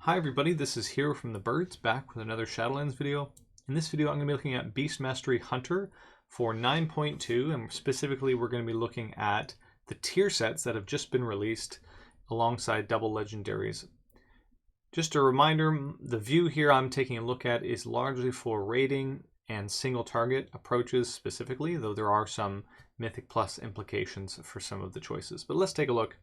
Hi everybody, this is Hero from the Birds, back with another Shadowlands video. In this video I'm going to be looking at Beast Mastery Hunter for 9.2, and specifically we're going to be looking at the tier sets that have just been released alongside double legendaries. Just a reminder, the view here I'm taking a look at is largely for raiding and single target approaches specifically, though there are some Mythic Plus implications for some of the choices. But let's take a look.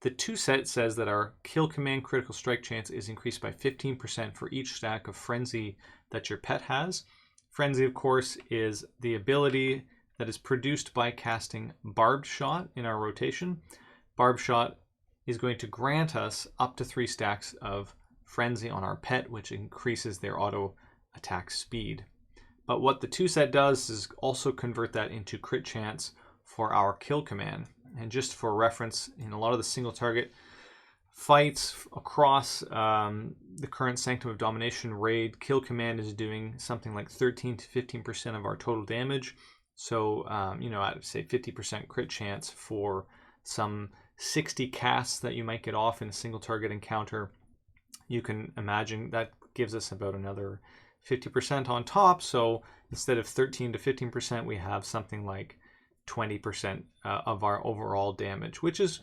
The 2 set says that our kill command critical strike chance is increased by 15% for each stack of Frenzy that your pet has. Frenzy, of course, is the ability that is produced by casting Barbed Shot in our rotation. Barbed Shot is going to grant us up to 3 stacks of Frenzy on our pet, which increases their auto attack speed. But what the 2 set does is also convert that into crit chance for our kill command. And just for reference, in a lot of the single target fights across the current Sanctum of Domination raid, kill command is doing something like 13 to 15% of our total damage. So, I'd say 50% crit chance for some 60 casts that you might get off in a single target encounter. You can imagine that gives us about another 50% on top. So instead of 13 to 15%, we have something like 20% of our overall damage, which is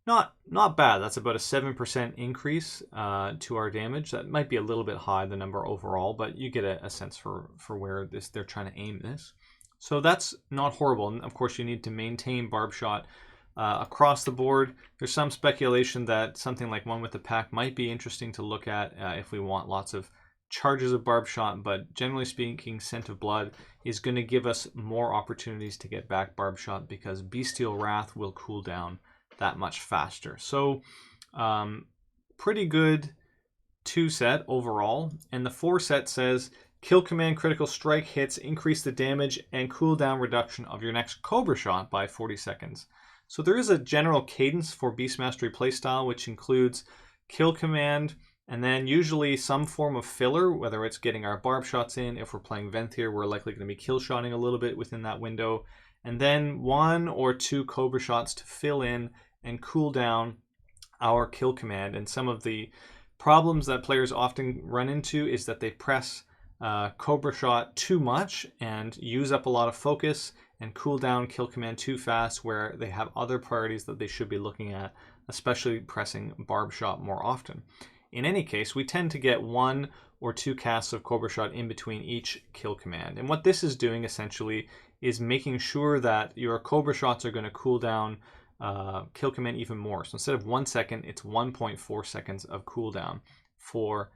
not bad. That's about a 7% increase to our damage. That might be a little bit high, the number overall, but you get a sense for where they're trying to aim this. So that's not horrible. And of course, you need to maintain Barb Shot across the board. There's some speculation that something like One with the Pack might be interesting to look at if we want lots of charges of Barb Shot, but generally speaking, Scent of Blood is going to give us more opportunities to get back Barb Shot because Bestial Wrath will cool down that much faster. So pretty good 2 set overall. And the 4 set says kill command critical strike hits increase the damage and cooldown reduction of your next Cobra shot by 40 seconds. So there is a general cadence for Beast Mastery playstyle, which includes kill command and then usually some form of filler, whether it's getting our barb shots in. If we're playing Venthyr, we're likely going to be kill shotting a little bit within that window. And then 1 or 2 Cobra shots to fill in and cool down our kill command. And some of the problems that players often run into is that they press Cobra shot too much and use up a lot of focus and cool down kill command too fast, where they have other priorities that they should be looking at, especially pressing barb shot more often. In any case, we tend to get 1 or 2 casts of Cobra Shot in between each kill command. And what this is doing essentially is making sure that your Cobra Shots are going to cool down kill command even more. So instead of 1 second, it's 1.4 seconds of cooldown for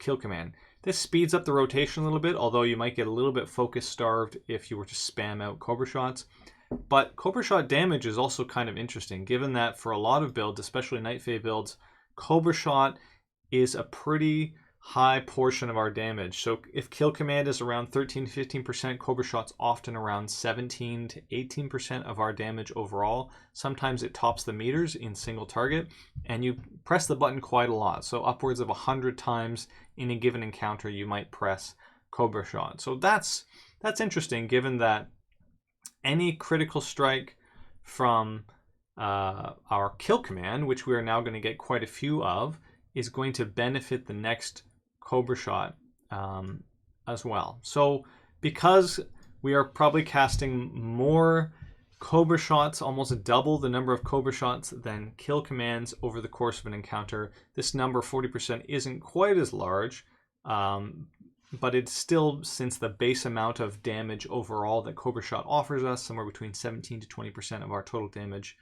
kill command. This speeds up the rotation a little bit, although you might get a little bit focus starved if you were to spam out Cobra Shots. But Cobra Shot damage is also kind of interesting, given that for a lot of builds, especially NightFae builds, Cobra Shot is a pretty high portion of our damage. So if kill command is around 13 to 15%, Cobra Shot's often around 17 to 18% of our damage overall. Sometimes it tops the meters in single target, and you press the button quite a lot. So upwards of 100 times in a given encounter, you might press Cobra Shot. So that's interesting, given that any critical strike from our kill command, which we are now going to get quite a few of, is going to benefit the next Cobra Shot as well. So because we are probably casting more Cobra Shots, almost double the number of Cobra Shots than kill commands over the course of an encounter, this number 40% isn't quite as large, but it's still, since the base amount of damage overall that Cobra Shot offers us, somewhere between 17 to 20% of our total damage,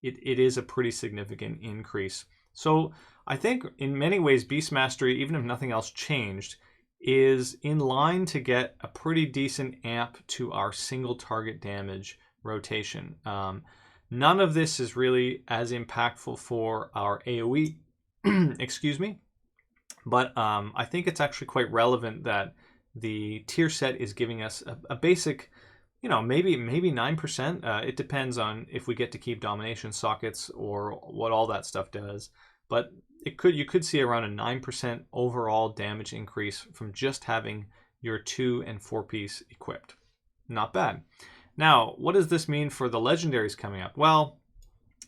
it is a pretty significant increase. So I think in many ways Beast Mastery, even if nothing else changed, is in line to get a pretty decent amp to our single target damage rotation. None of this is really as impactful for our AoE, excuse me, but I think it's actually quite relevant that the tier set is giving us a basic, maybe 9%. It depends on if we get to keep domination sockets or what all that stuff does. But you could see around a 9% overall damage increase from just having your 2 and 4 piece equipped. Not bad. Now, what does this mean for the legendaries coming up? Well,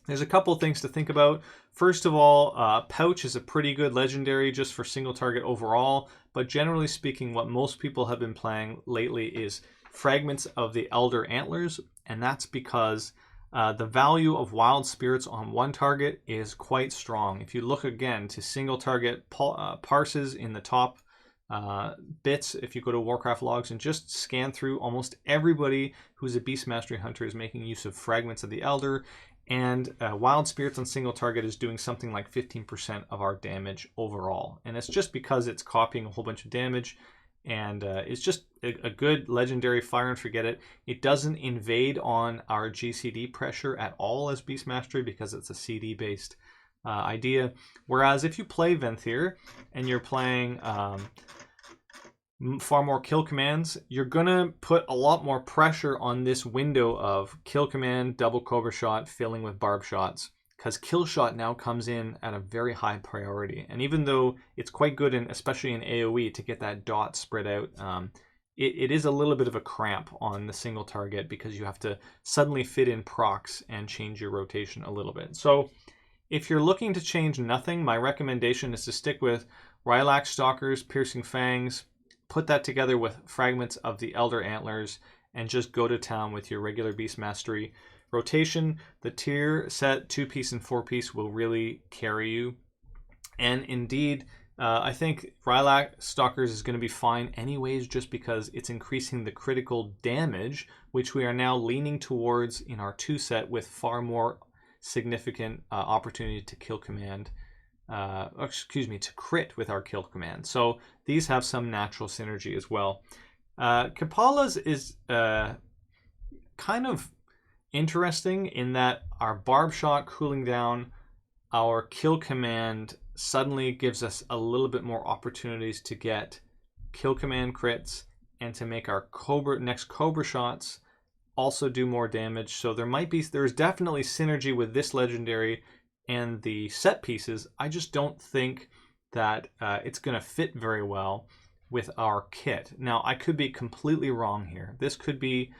There's a couple things to think about. First of all, Pouch is a pretty good legendary just for single target overall, but generally speaking, what most people have been playing lately is Fragments of the Elder Antlers, and that's because the value of Wild Spirits on one target is quite strong. If you look again to single target parses in the top bits, if you go to Warcraft logs and just scan through, almost everybody who's a Beast Mastery Hunter is making use of Fragments of the Elder, and Wild Spirits on single target is doing something like 15% of our damage overall. And it's just because it's copying a whole bunch of damage, and it's just a good legendary fire and forget it. It doesn't invade on our GCD pressure at all as Beast Mastery because it's a CD based idea. Whereas if you play Venthyr and you're playing far more kill commands, you're gonna put a lot more pressure on this window of kill command, double Cobra shot, filling with barb shots, because kill shot now comes in at a very high priority. And even though it's quite good, especially in AoE, to get that dot spread out, it is a little bit of a cramp on the single target because you have to suddenly fit in procs and change your rotation a little bit. So if you're looking to change nothing, my recommendation is to stick with Rylakstalkers, Piercing Fangs, put that together with Fragments of the Elder Antlers, and just go to town with your regular Beast Mastery rotation. The tier set 2-piece and 4-piece will really carry you. And indeed, I think Rylakstalkers is going to be fine anyways, just because it's increasing the critical damage, which we are now leaning towards in our 2 set with far more significant opportunity to kill command. To crit with our kill command. So these have some natural synergy as well. Qa'pla's is kind of interesting in that our barb shot cooling down, our kill command suddenly gives us a little bit more opportunities to get kill command crits and to make our next Cobra shots also do more damage. So there's definitely synergy with this legendary and the set pieces. I just don't think that it's going to fit very well with our kit. Now, I could be completely wrong here. This could be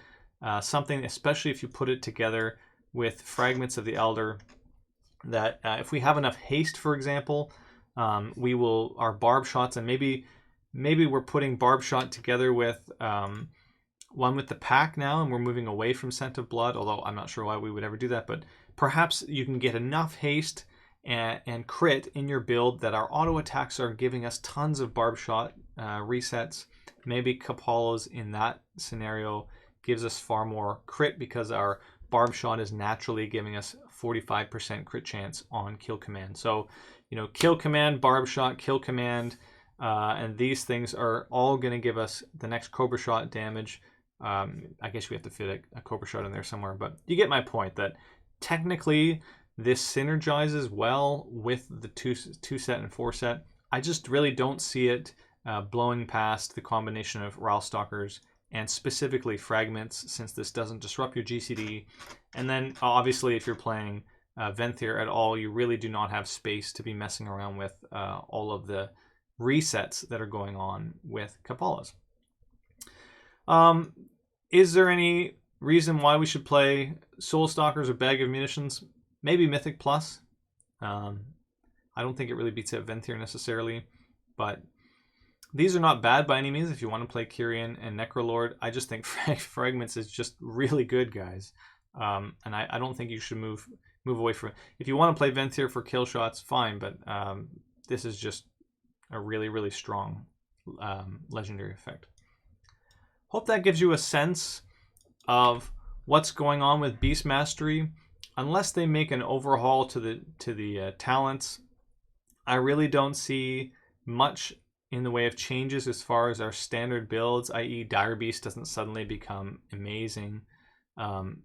something, especially if you put it together with Fragments of the Elder, that if we have enough haste, for example, our barb shots, and maybe we're putting barb shot together with one with the pack now, and we're moving away from Scent of Blood, although I'm not sure why we would ever do that, but perhaps you can get enough haste and crit in your build that our auto attacks are giving us tons of barb shot resets. Maybe Qa'pla's in that scenario gives us far more crit because our barb shot is naturally giving us 45% crit chance on kill command. So, kill command, barb shot, kill command, and these things are all going to give us the next Cobra shot damage. I guess we have to fit a Cobra shot in there somewhere, but you get my point that technically this synergizes well with the 2 set and 4 set. I just really don't see it blowing past the combination of Rylakstalkers and specifically Fragments, since this doesn't disrupt your GCD. And then obviously if you're playing Venthyr at all, you really do not have space to be messing around with all of the resets that are going on with Qa'pla's. Is there any reason why we should play Soul Stalkers or Bag of Munitions? Maybe Mythic Plus. I don't think it really beats out Venthyr necessarily, but these are not bad by any means if you want to play Kyrian and Necrolord. I just think Fragments is just really good, guys. And I don't think you should move away from it. If you want to play Venthyr for kill shots, fine, but this is just a really, really strong legendary effect. Hope that gives you a sense of what's going on with Beast Mastery. Unless they make an overhaul to the talents, I really don't see much in the way of changes as far as our standard builds, i.e. Dire Beast doesn't suddenly become amazing.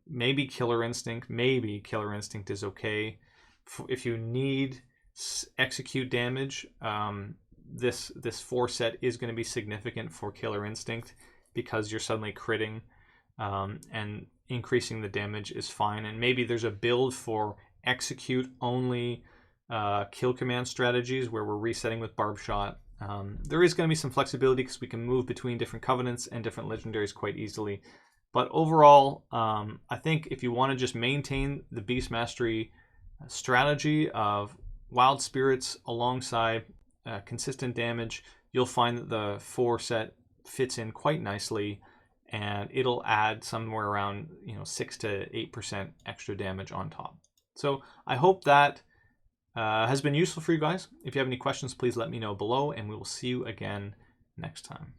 Maybe Killer Instinct is okay. If you need execute damage, this 4 set is going to be significant for Killer Instinct because you're suddenly critting, and increasing the damage is fine. And maybe there's a build for execute only kill command strategies where we're resetting with barb shot. There is going to be some flexibility because we can move between different covenants and different legendaries quite easily. But overall, I think if you want to just maintain the Beast Mastery strategy of Wild Spirits alongside consistent damage, you'll find that the 4 set fits in quite nicely, and it'll add somewhere around 6 to 8% extra damage on top. So I hope that has been useful for you guys. If you have any questions, please let me know below, and we will see you again next time.